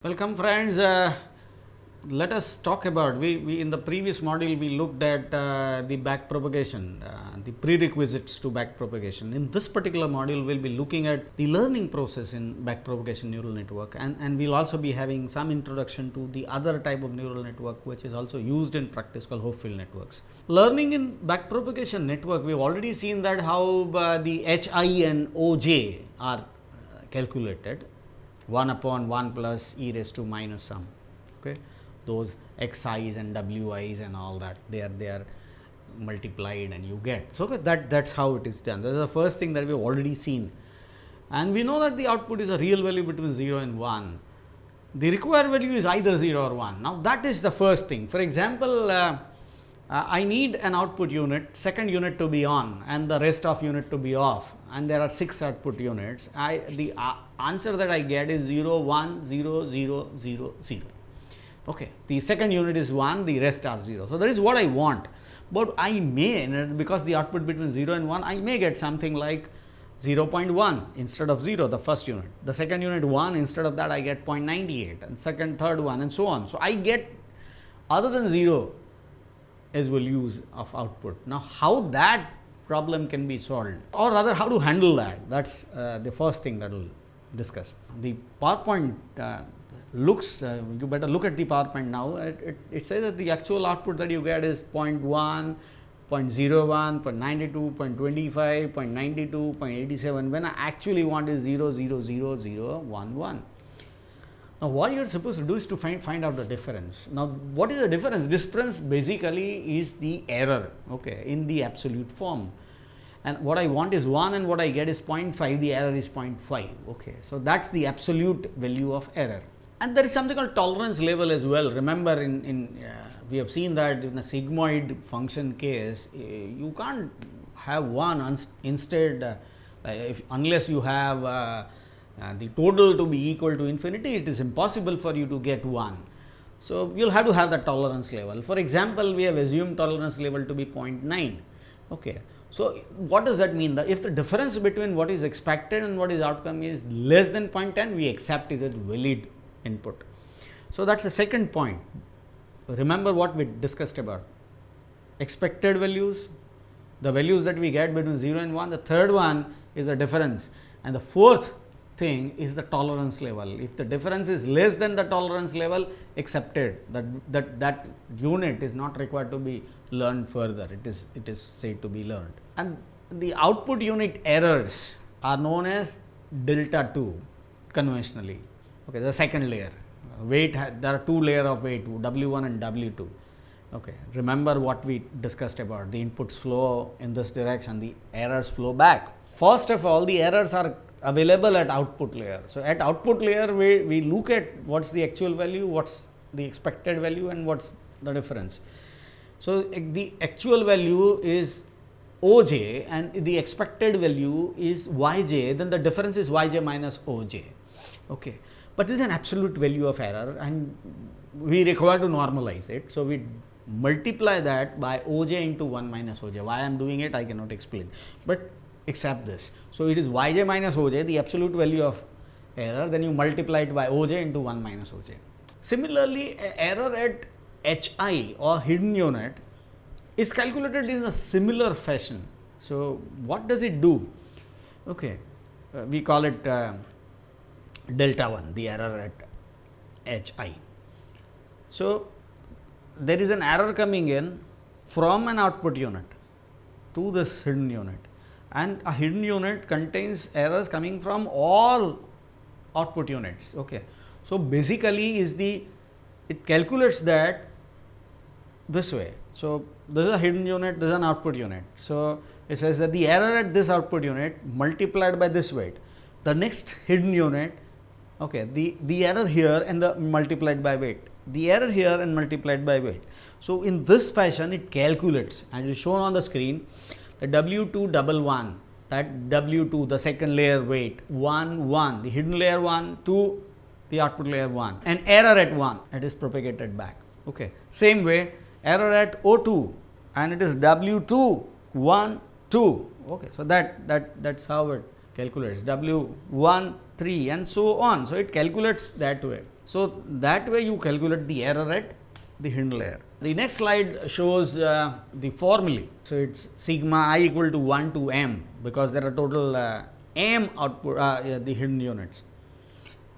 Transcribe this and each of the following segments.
Welcome friends, let us talk about, we in the previous module we looked at the back propagation, the prerequisites to back propagation. In this particular module we will be looking at the learning process in back propagation neural network, and we will also be having some introduction to the other type of neural network which is also used in practice called Hopfield networks. Learning in back propagation network, we have already seen that how the Hi and Oj are calculated. 1 upon 1 plus e raised to minus some, okay. Those xi's and wi's and all that, they are multiplied and you get. So, that's how it is done. That is the first thing that we have already seen, and we know that the output is a real value between 0 and 1. The required value is either 0 or 1. Now, that is the first thing. For example, I need an output unit, second unit to be on and the rest of unit to be off, and there are 6 output units. The answer that I get is 0, 1, 0, 0, 0, 0. Okay. The second unit is 1, the rest are 0. So, that is what I want, but I may, because the output between 0 and 1, I may get something like 0.1 instead of 0, the first unit. The second unit 1, instead of that I get 0.98, and second, third one, and so on. So, I get other than 0 as values of output. Now, how that problem can be solved, or rather how to handle that, that is the first thing that we will discuss. The PowerPoint looks, you better look at the PowerPoint now. It says that the actual output that you get is 0.1, 0.01, 0.92, 0.25, 0.92, 0.87, when I actually want is 0, 0, 0, 0, 1, 1. Now, what you are supposed to do is to find out the difference. Now, what is the difference? Difference basically is the error, okay, in the absolute form, and what I want is 1 and what I get is 0.5, the error is 0.5, okay. So, that is the absolute value of error, and there is something called tolerance level as well. Remember, we have seen that in a sigmoid function case, you can't have 1 instead, unless you have the total to be equal to infinity, it is impossible for you to get 1. So, you will have to have the tolerance level. For example, we have assumed tolerance level to be 0.9. Okay. So, what does that mean? That if the difference between what is expected and what is outcome is less than 0.10, we accept it as valid input. So, that is the second point. Remember what we discussed about expected values, the values that we get between 0 and 1. The third one is the difference, and the fourth thing is the tolerance level. If the difference is less than the tolerance level, accepted, that unit is not required to be learned further, it is said to be learned. And the output unit errors are known as delta 2 conventionally, okay, the second layer. Weight, there are 2 layers of weight, W1 and W2. Okay. Remember what we discussed about, the inputs flow in this direction, the errors flow back. First of all, the errors are available at output layer. So, at output layer we look at what is the actual value, what is the expected value, and what is the difference. So, the actual value is Oj and the expected value is Yj, then the difference is Yj minus Oj. Okay. But this is an absolute value of error and we require to normalize it. So, we multiply that by Oj into 1 minus Oj. Why I am doing it, I cannot explain, but accept this. So, it is Yj minus Oj, the absolute value of error, then you multiply it by Oj into 1 minus Oj. Similarly, error at Hi or hidden unit is calculated in a similar fashion. So, what does it do? Okay. We call it delta 1, the error at Hi. So, there is an error coming in from an output unit to this hidden unit, and a hidden unit contains errors coming from all output units. Okay. So, basically it calculates that this way. So, this is a hidden unit, this is an output unit. So, it says that the error at this output unit multiplied by this weight, the next hidden unit, okay, the error here and the multiplied by weight, the error here and multiplied by weight. So, in this fashion it calculates, and it is shown on the screen, the W211, that W2, the second layer weight, 1, 1, the hidden layer 1, 2, the output layer 1, and error at 1, it is propagated back. Okay. Same way, error at O2, and it is W2, 1, 2. Okay. So, that's how it calculates W1, 3 and so on. So, it calculates that way. So, that way you calculate the error at the hidden layer. The next slide shows the formulae. So, it is sigma I equal to 1 to m, because there are total m output the hidden units.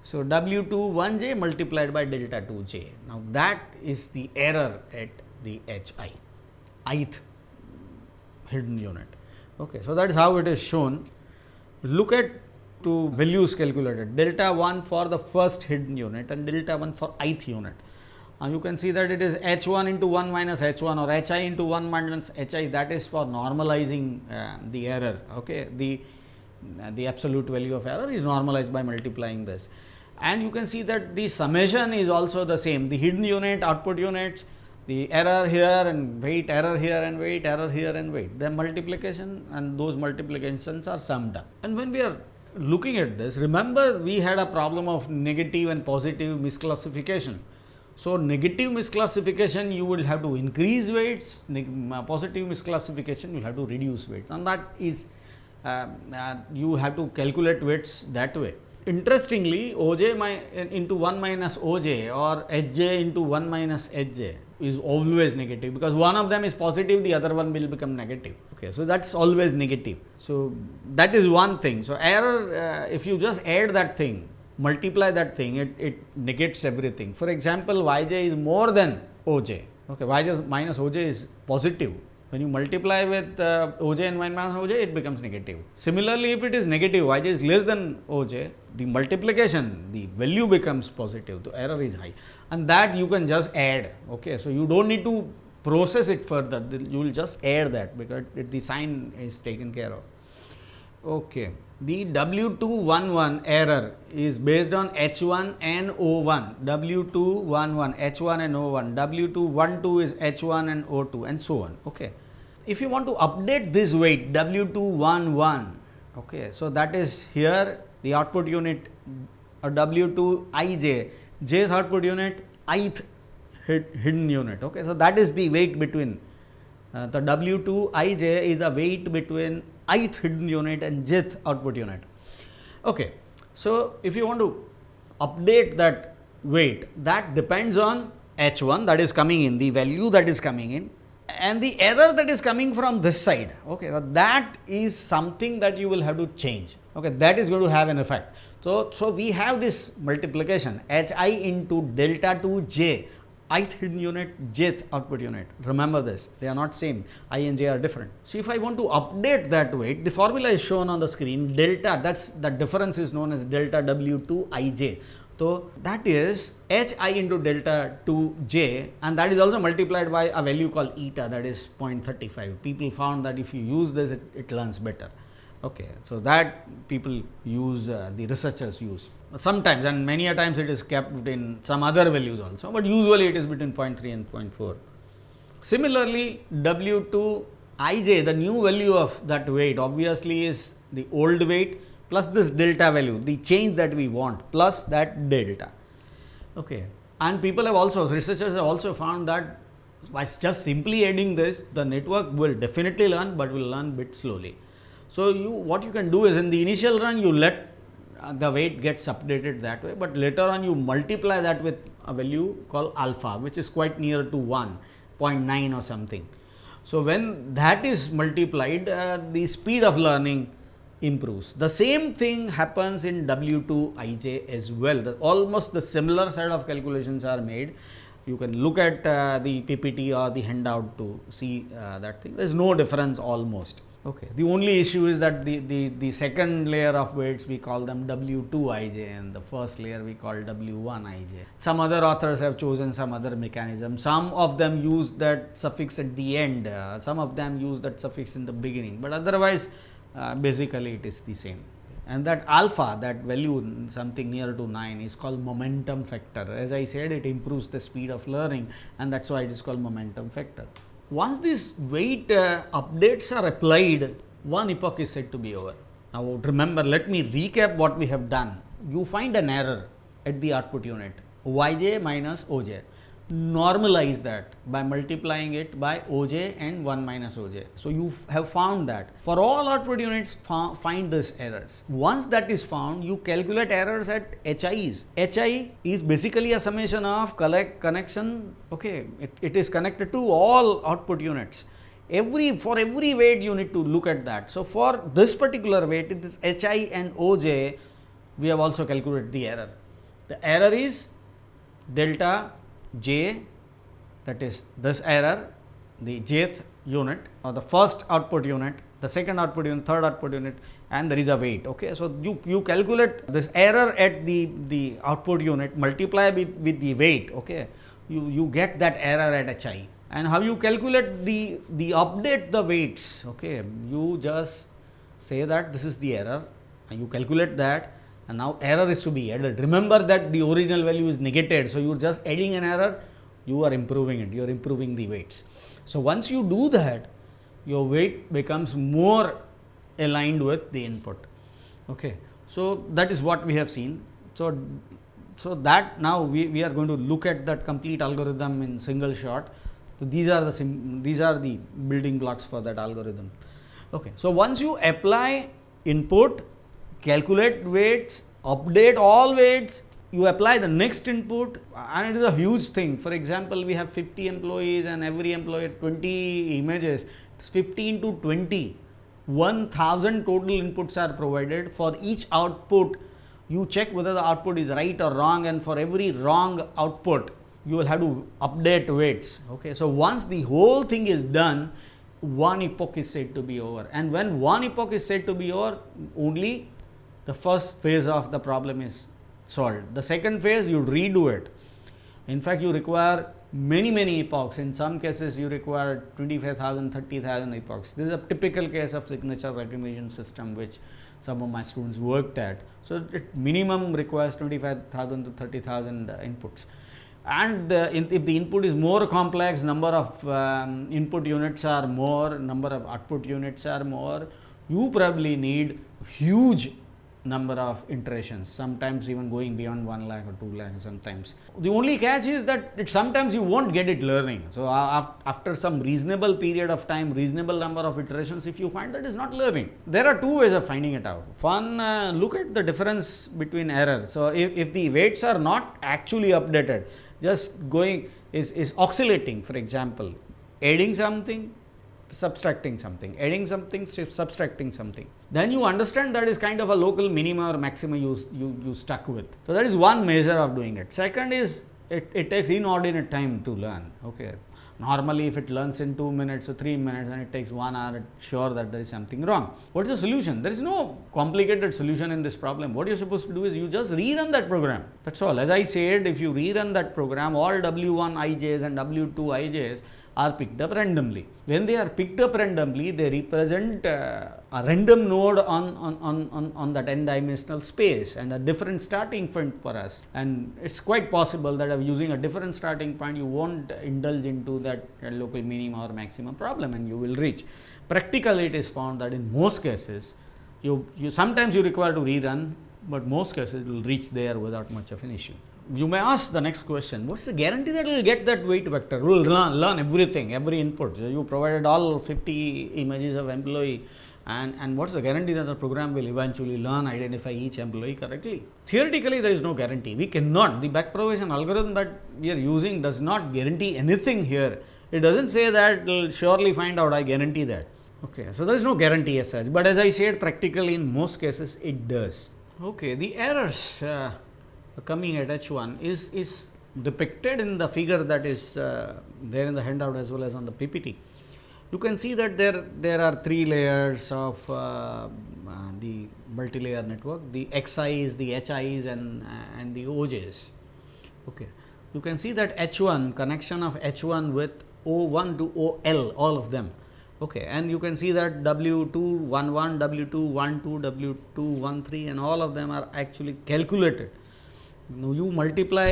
So, W2 1j multiplied by delta 2j. Now, that is the error at the HI, ith hidden unit. Okay. So, that is how it is shown. Look at two values calculated, delta 1 for the first hidden unit and delta 1 for ith unit. You can see that it is h1 into 1 minus h1 or hi into 1 minus hi, that is for normalizing the error. Okay. The absolute value of error is normalized by multiplying this. And you can see that the summation is also the same, the hidden unit, output units, the error here and weight, error here and weight, error here and weight. The multiplication and those multiplications are summed up. And when we are looking at this, remember we had a problem of negative and positive misclassification. So, negative misclassification you will have to increase weights, positive misclassification you will have to reduce weights, and that is you have to calculate weights that way. Interestingly, Oj into 1 minus Oj or Hj into 1 minus Hj is always negative, because one of them is positive, the other one will become negative. Okay, so that is always negative. So, that is one thing. So, error, if you just add that thing, multiply that thing, it negates everything. For example, Yj is more than Oj. Okay, Yj minus Oj is positive. When you multiply with Oj and minus Oj, it becomes negative. Similarly, if it is negative, Yj is less than Oj, the multiplication, the value becomes positive, the error is high, and that you can just add. Okay, so you don't need to process it further, you will just add that, because the sign is taken care of. Okay. The W211 error is based on H1 and O1, W211, H1 and O1, W212 is H1 and O2, and so on. Okay. If you want to update this weight W211, okay, so that is here the output unit W2ij, jth output unit, ith hidden unit. Okay. So, that is the weight between the W2ij is a weight between ith hidden unit and jth output unit. Okay. So, if you want to update that weight, that depends on H1 that is coming in, the value that is coming in, and the error that is coming from this side. Okay. So, that is something that you will have to change. Okay. That is going to have an effect. So we have this multiplication Hi into delta 2j, ith hidden unit, jth output unit. Remember this, they are not same, I and j are different. So, if I want to update that weight, the formula is shown on the screen, delta, that difference is known as delta W2ij. So, that is Hi into delta 2j, and that is also multiplied by a value called eta, that is 0.35. People found that if you use this, it learns better. Okay. So, that people use, the researchers use. Sometimes, and many a times it is kept in some other values also, but usually it is between 0.3 and 0.4. Similarly, W2ij, the new value of that weight obviously is the old weight plus this delta value, the change that we want, plus that delta. Okay. And people have also, researchers have also found that by just simply adding this, the network will definitely learn, but will learn bit slowly. So, what you can do is, in the initial run you let the weight gets updated that way, but later on you multiply that with a value called alpha, which is quite near to 1, 0.9 or something. So, when that is multiplied, the speed of learning improves. The same thing happens in W2ij as well. Almost the similar set of calculations are made. You can look at the PPT or the handout to see that thing. There is no difference almost. Okay. The only issue is that the second layer of weights we call them W2ij, and the first layer we call W1ij. Some other authors have chosen some other mechanism. Some of them use that suffix at the end, some of them use that suffix in the beginning, but otherwise basically it is the same. And that alpha, that value something near to 9, is called momentum factor. As I said, it improves the speed of learning, and that is why it is called momentum factor. Once these weight updates are applied, one epoch is said to be over. Now, remember, let me recap what we have done. You find an error at the output unit, Yj minus Oj. normalize that by multiplying it by OJ and 1 minus OJ. So you have found that for all output units, find this errors. Once that is found, you calculate errors at HIs. HI is basically a summation of connection. Okay, it is connected to all output units. For every weight you need to look at that. So for this particular weight, it is HI and OJ. We have also calculated the error. The error is delta J, that is this error, the jth unit or the first output unit, the second output unit, third output unit, and there is a weight. Okay, so you calculate this error at the output unit, multiply with the weight. Okay, you get that error at HI. And how you calculate the update the weights? Okay, you just say that this is the error and you calculate that, and now error is to be added. Remember that the original value is negated, so you are just adding an error, you are improving it, you are improving the weights. So once you do that, your weight becomes more aligned with the input. Okay, so that is what we have seen. So that now we are going to look at that complete algorithm in single shot. So these are the building blocks for that algorithm. Okay, so once you apply input, calculate weights, update all weights, you apply the next input, and it is a huge thing. For example, we have 50 employees and every employee 20 images. It's 15 to 20. 1000 total inputs are provided. For each output, you check whether the output is right or wrong, and for every wrong output, you will have to update weights. Okay, so once the whole thing is done, one epoch is said to be over. And when one epoch is said to be over, only the first phase of the problem is solved. The second phase, you redo it. In fact, you require many epochs. In some cases, you require 25,000, 30,000 epochs. This is a typical case of signature recognition system which some of my students worked at. So it minimum requires 25,000 to 30,000 inputs. And if the input is more complex, number of input units are more, number of output units are more, you probably need huge number of iterations, sometimes even going beyond 1 lakh or 2 lakh sometimes. The only catch is that sometimes you won't get it learning. So after some reasonable period of time, reasonable number of iterations, if you find that is not learning, there are two ways of finding it out. One, look at the difference between error. So if the weights are not actually updated, just going is oscillating, for example, adding something, subtracting something, adding something, subtracting something, then you understand that is kind of a local minima or maxima you stuck with. So that is one measure of doing it. Second is it takes inordinate time to learn. Okay, normally if it learns in 2 minutes or 3 minutes and it takes 1 hour, it's sure that there is something wrong. What is the solution? There is no complicated solution in this problem. What you're supposed to do is you just rerun that program. That's all. As I said, if you rerun that program, all W1 ijs and W2 ijs are picked up randomly. When they are picked up randomly, they represent a random node on that n-dimensional space and a different starting point for us. And it's quite possible that of using a different starting point, you won't indulge into that local minima or maximum problem, and you will reach. Practically, it is found that in most cases, you sometimes you require to rerun, but most cases you will reach there without much of an issue. You may ask the next question, what is the guarantee that we will get that weight vector? We will learn everything, every input. You provided all 50 images of employee, and what is the guarantee that the program will eventually learn, identify each employee correctly? Theoretically, there is no guarantee. We cannot. The back propagation algorithm that we are using does not guarantee anything here. It doesn't say that it will surely find out, I guarantee that. Okay, so there is no guarantee as such. But as I said, practically in most cases, it does. Okay, the errors coming at H1 is depicted in the figure that is there in the handout as well as on the PPT. You can see that there are 3 layers of the multi-layer network, the XIs, the HIs and the OJs. Okay, you can see that H1, connection of H1 with O1 to OL, all of them. Okay, and you can see that W2 11, W2 12, W2 13, and all of them are actually calculated. Now you multiply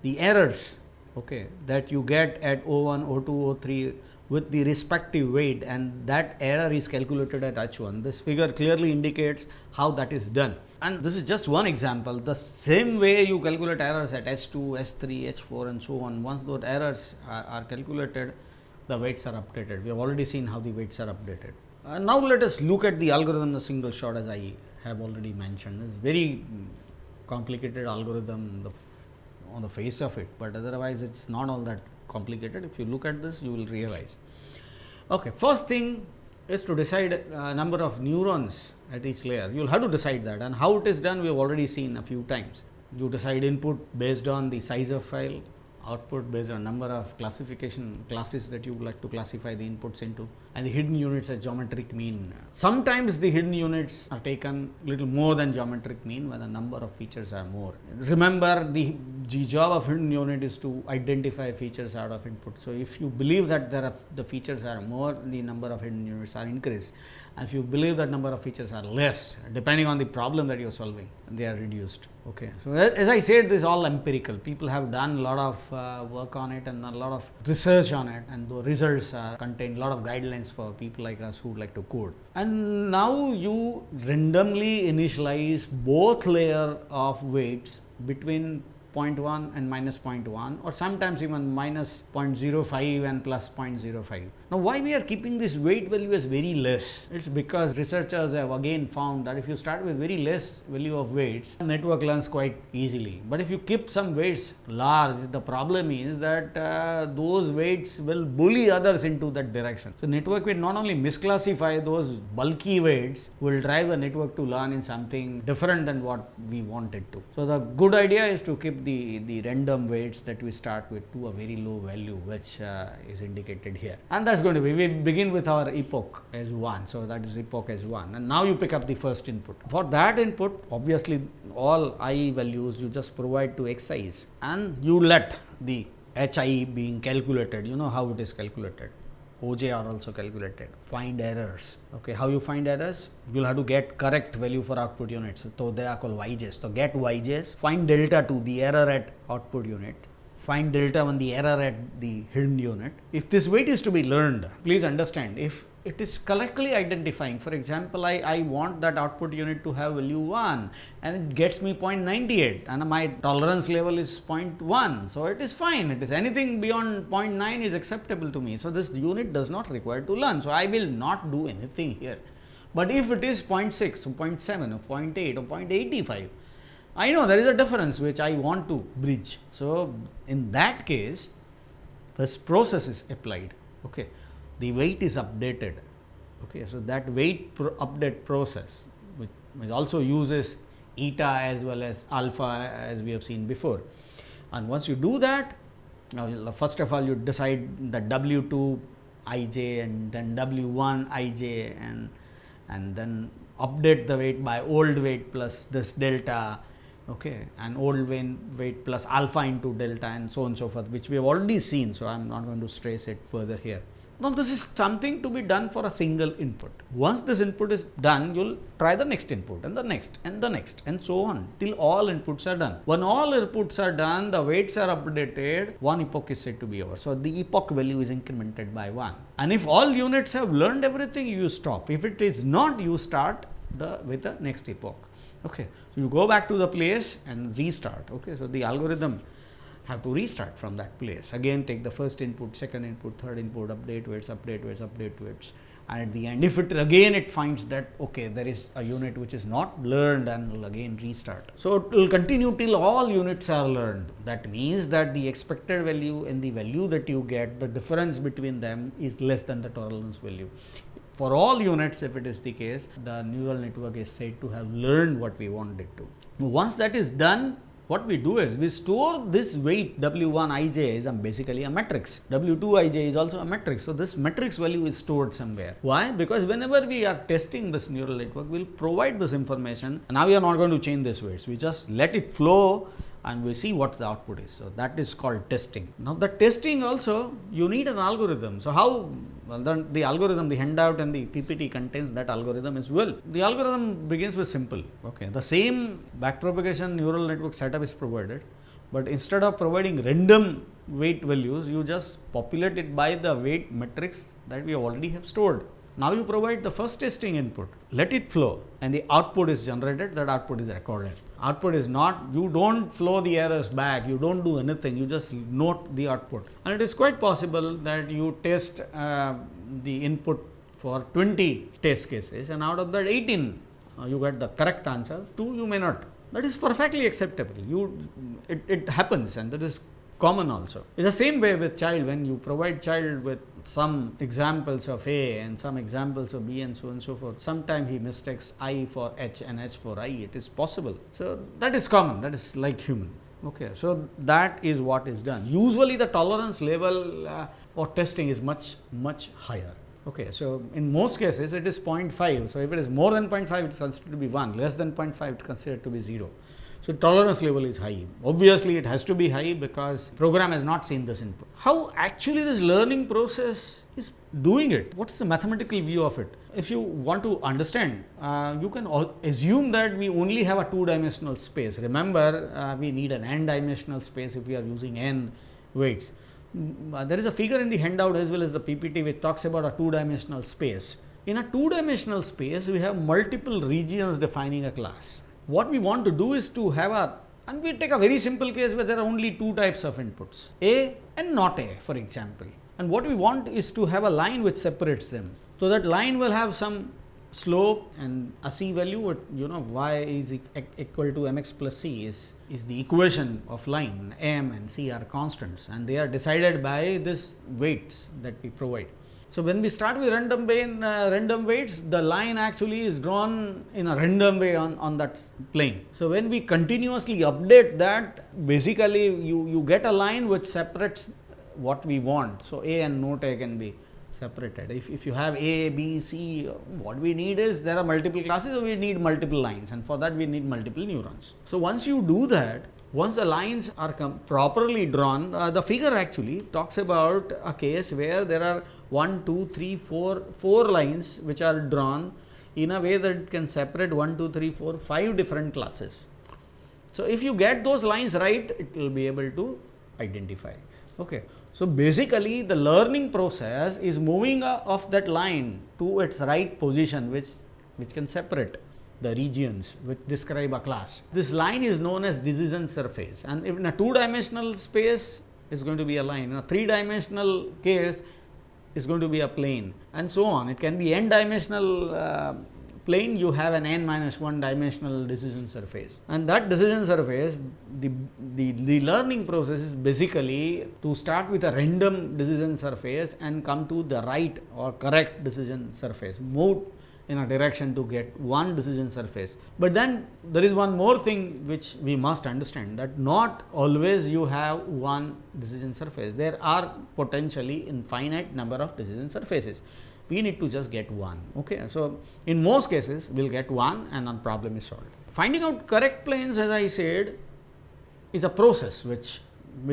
the errors, okay, that you get at O1, O2, O3 with the respective weight, and that error is calculated at H1. This figure clearly indicates how that is done. And this is just one example. The same way you calculate errors at S2, S3, H4 and so on. Once those errors are calculated, the weights are updated. We have already seen how the weights are updated. Now let us look at the algorithm, the single shot, as I have already mentioned. It's very complicated algorithm on the face of it, but otherwise it's not all that complicated. If you look at this, you will realize. Okay, first thing is to decide number of neurons at each layer. You will have to decide that, and how it is done we have already seen a few times. You decide input based on the size of file, output based on number of classification classes that you would like to classify the inputs into, and the hidden units as geometric mean. Sometimes the hidden units are taken little more than geometric mean when the number of features are more. Remember, the job of hidden unit is to identify features out of input. So if you believe that the features are more, the number of hidden units are increased, and if you believe that number of features are less, depending on the problem that you are solving, they are reduced. Okay. So as I said, this is all empirical. People have done a lot of work on it and a lot of research on it, and the results contain a lot of guidelines for people like us who would like to code. And now you randomly initialize both layer of weights between 0.1 and minus 0.1, or sometimes even minus 0.05 and plus 0.05. Now, why we are keeping this weight value as very less? It's because researchers have again found that if you start with very less value of weights, the network learns quite easily. But if you keep some weights large, the problem is that those weights will bully others into that direction. So network will not only misclassify those bulky weights, will drive the network to learn in something different than what we want it to. So the good idea is to keep the random weights that we start with to a very low value, which is indicated here. And that's going to be, we begin with our epoch as 1. So that is epoch as 1. And now you pick up the first input. For that input, obviously all I values you just provide to Xi's, and you let the HI being calculated. You know how it is calculated. OJ are also calculated. Find errors. Okay, how you find errors? You'll have to get correct value for output units. So they are called YJs. So get YJs. Find delta 2, the error at output unit. Find delta 1, the error at the hidden unit. If this weight is to be learned, please understand, if it is correctly identifying, for example, I want that output unit to have value 1 and it gets me 0.98 and my tolerance level is 0.1. So it is fine. It is anything beyond 0.9 is acceptable to me. So this unit does not require to learn. So I will not do anything here. But if it is 0.6 or 0.7 or 0.8 or 0.85, I know there is a difference which I want to bridge. So in that case, this process is applied. Okay. The weight is updated. Okay, so that weight update process, which also uses eta as well as alpha, as we have seen before. And once you do that, now first of all you decide the W2 ij and then W1 ij, and then update the weight by old weight plus this delta. Okay, and old weight plus alpha into delta, and so on and so forth, which we have already seen. So I am not going to stress it further here. Now this is something to be done for a single input. Once this input is done, you will try the next input and the next and the next and so on till all inputs are done. When all inputs are done, the weights are updated, one epoch is said to be over. So the epoch value is incremented by 1. And if all units have learned everything, you stop. If it is not, you start with the next epoch. Okay, so you go back to the place and restart. Okay, so the algorithm have to restart from that place. Again, take the first input, second input, third input, update weights, update weights, update weights. And at the end, if it finds that, okay, there is a unit which is not learned, and will again restart. So it will continue till all units are learned. That means that the expected value and the value that you get, the difference between them is less than the tolerance value. For all units, if it is the case, the neural network is said to have learned what we want it to. Once that is done, what we do is we store this weight W1 ij is basically a matrix. W2 ij is also a matrix. So this matrix value is stored somewhere. Why? Because whenever we are testing this neural network, we will provide this information. And now we are not going to change this weights. We just let it flow and we see what the output is. So that is called testing. Now the testing also, you need an algorithm. So how? Well, then the algorithm, the handout and the PPT contains that algorithm as well. The algorithm begins with simple. Okay, the same backpropagation neural network setup is provided, but instead of providing random weight values, you just populate it by the weight matrix that we already have stored. Now you provide the first testing input, let it flow, and the output is generated, that output is recorded. Output is not, you don't flow the errors back, you don't do anything, you just note the output. And it is quite possible that you test the input for 20 test cases, and out of that 18 you get the correct answer, 2 you may not. That is perfectly acceptable. It happens, and that is common also. It's the same way with child. When you provide child with some examples of A and some examples of B and so on and so forth, sometimes he mistakes I for H and H for I. It is possible. So that is common. That is like human. Okay, so that is what is done. Usually the tolerance level for testing is much higher. Okay, so in most cases it is 0.5. So if it is more than 0.5, it is considered to be 1. Less than 0.5, it is considered to be 0. So tolerance level is high. Obviously, it has to be high because program has not seen this input. How actually this learning process is doing it? What is the mathematical view of it? If you want to understand, you can assume that we only have a 2-dimensional space. Remember, we need an n-dimensional space if we are using n weights. There is a figure in the handout as well as the PPT which talks about a 2-dimensional space. In a 2-dimensional space, we have multiple regions defining a class. What we want to do is to have and we take a very simple case where there are only 2 types of inputs, A and not A, for example. And what we want is to have a line which separates them. So that line will have some slope and a C value, y is equal to mx plus c is the equation of line. M and C are constants, and they are decided by this weights that we provide. So when we start with random weights, the line actually is drawn in a random way on that plane. So when we continuously update that, basically you get a line which separates what we want. So A and not A can be separated. If you have A, B, C, what we need is there are multiple classes, so we need multiple lines, and for that we need multiple neurons. So once you do that, once the lines are properly drawn, the figure actually talks about a case where there are 1, 2, 3, 4 lines which are drawn in a way that it can separate 1, 2, 3, 4, 5 different classes. So if you get those lines right, it will be able to identify. Okay. So basically the learning process is moving off that line to its right position, which can separate the regions which describe a class. This line is known as decision surface, and if in a 2-dimensional space is going to be a line, in a 3-dimensional case is going to be a plane, and so on. It can be n-dimensional plane, you have an n-1 dimensional decision surface, and that decision surface, the learning process is basically to start with a random decision surface and come to the right or correct decision surface, move in a direction to get one decision surface. But then there is one more thing which we must understand, that not always you have one decision surface. There are potentially infinite number of decision surfaces. We need to just get one. Okay, so in most cases we'll get one and our problem is solved. Finding out correct planes, as I said, is a process which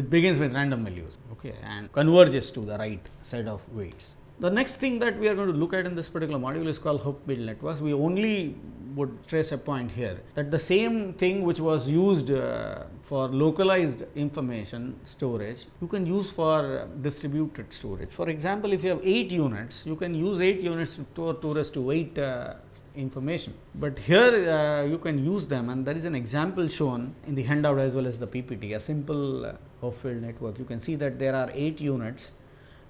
begins with random values, okay, and converges to the right set of weights. The next thing that we are going to look at in this particular module is called Hopfield networks. We only would trace a point here that the same thing which was used for localized information storage, you can use for distributed storage. For example, if you have 8 units, you can use 8 units to store 2^8 information. But here you can use them, and there is an example shown in the handout as well as the PPT, a simple Hopfield network. You can see that there are 8 units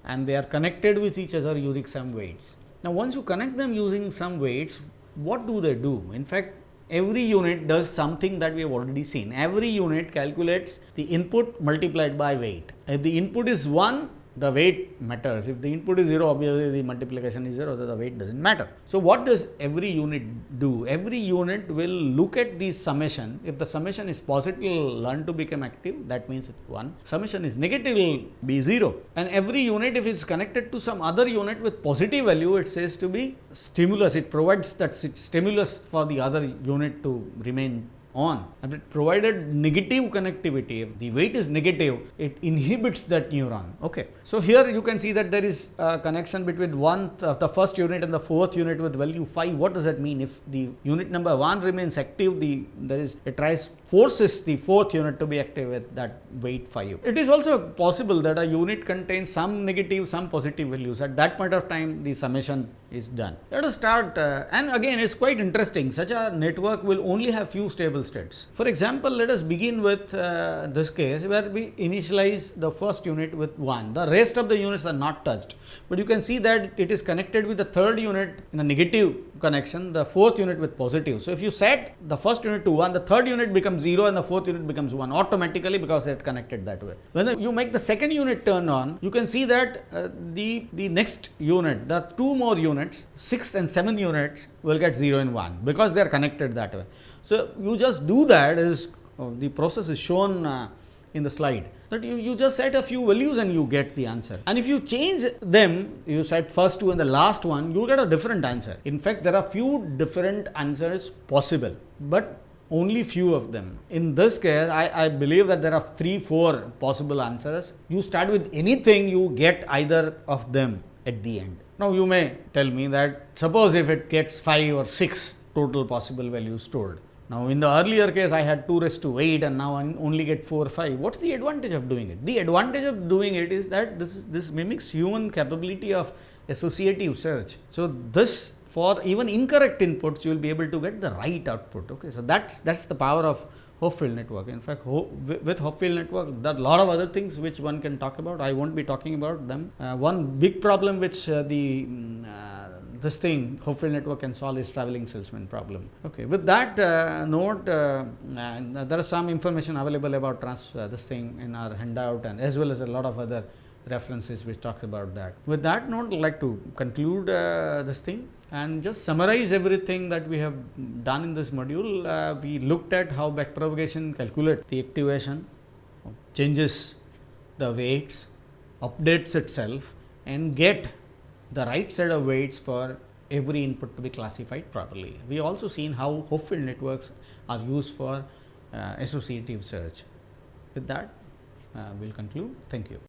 and they are connected with each other using some weights. Now once you connect them using some weights, what do they do? In fact, every unit does something that we have already seen. Every unit calculates the input multiplied by weight. If the input is 1, the weight matters. If the input is 0, obviously the multiplication is 0, so the weight doesn't matter. So what does every unit do? Every unit will look at the summation. If the summation is positive, it will learn to become active, that means it's 1. Summation is negative, it will be 0. And every unit, if it's connected to some other unit with positive value, it says to be stimulus. It provides that stimulus for the other unit to remain on. And it provided negative connectivity. If the weight is negative, it inhibits that neuron. Okay. So here you can see that there is a connection between the first unit and the 4th unit with value 5. What does that mean? If the unit number 1 remains active, it forces the 4th unit to be active with that weight 5. It is also possible that a unit contains some negative, some positive values. At that point of time, the summation is done. Let us start, and again it's quite interesting. Such a network will only have few stable states. For example, let us begin with this case where we initialize the first unit with 1. The rest of the units are not touched, but you can see that it is connected with the third unit in a negative connection, the fourth unit with positive. So if you set the first unit to 1, the third unit becomes 0 and the fourth unit becomes 1 automatically, because they are connected that way. When you make the second unit turn on, you can see that the next unit, the 2 more units, 6 and 7 units will get 0 and 1, because they are connected that way. So you just do that, is the process is shown in the slide, that you just set a few values and you get the answer. And if you change them, you set first 2 and the last one, you get a different answer. In fact, there are few different answers possible, but only few of them. In this case, I believe that there are 3-4 possible answers. You start with anything, you get either of them at the end. Now you may tell me that suppose if it gets 5 or 6 total possible values stored. Now in the earlier case I had 2 raised to 8 and now I only get 4 or 5. What's the advantage of doing it? The advantage of doing it is that this mimics human capability of associative search. So this, for even incorrect inputs, you will be able to get the right output. Okay, so that's the power of Hopfield network. In fact, with Hopfield network, there are a lot of other things which one can talk about. I won't be talking about them. One big problem which this thing Hopfield network can solve is traveling salesman problem. Okay, with that note, there is some information available about this thing in our handout, and as well as a lot of other references which talk about that. With that note, I'd like to conclude this thing and just summarize everything that we have done in this module. We looked at how backpropagation calculates the activation, changes the weights, updates itself, and get the right set of weights for every input to be classified properly. We also seen how Hopfield networks are used for associative search. With that, we'll conclude. Thank you.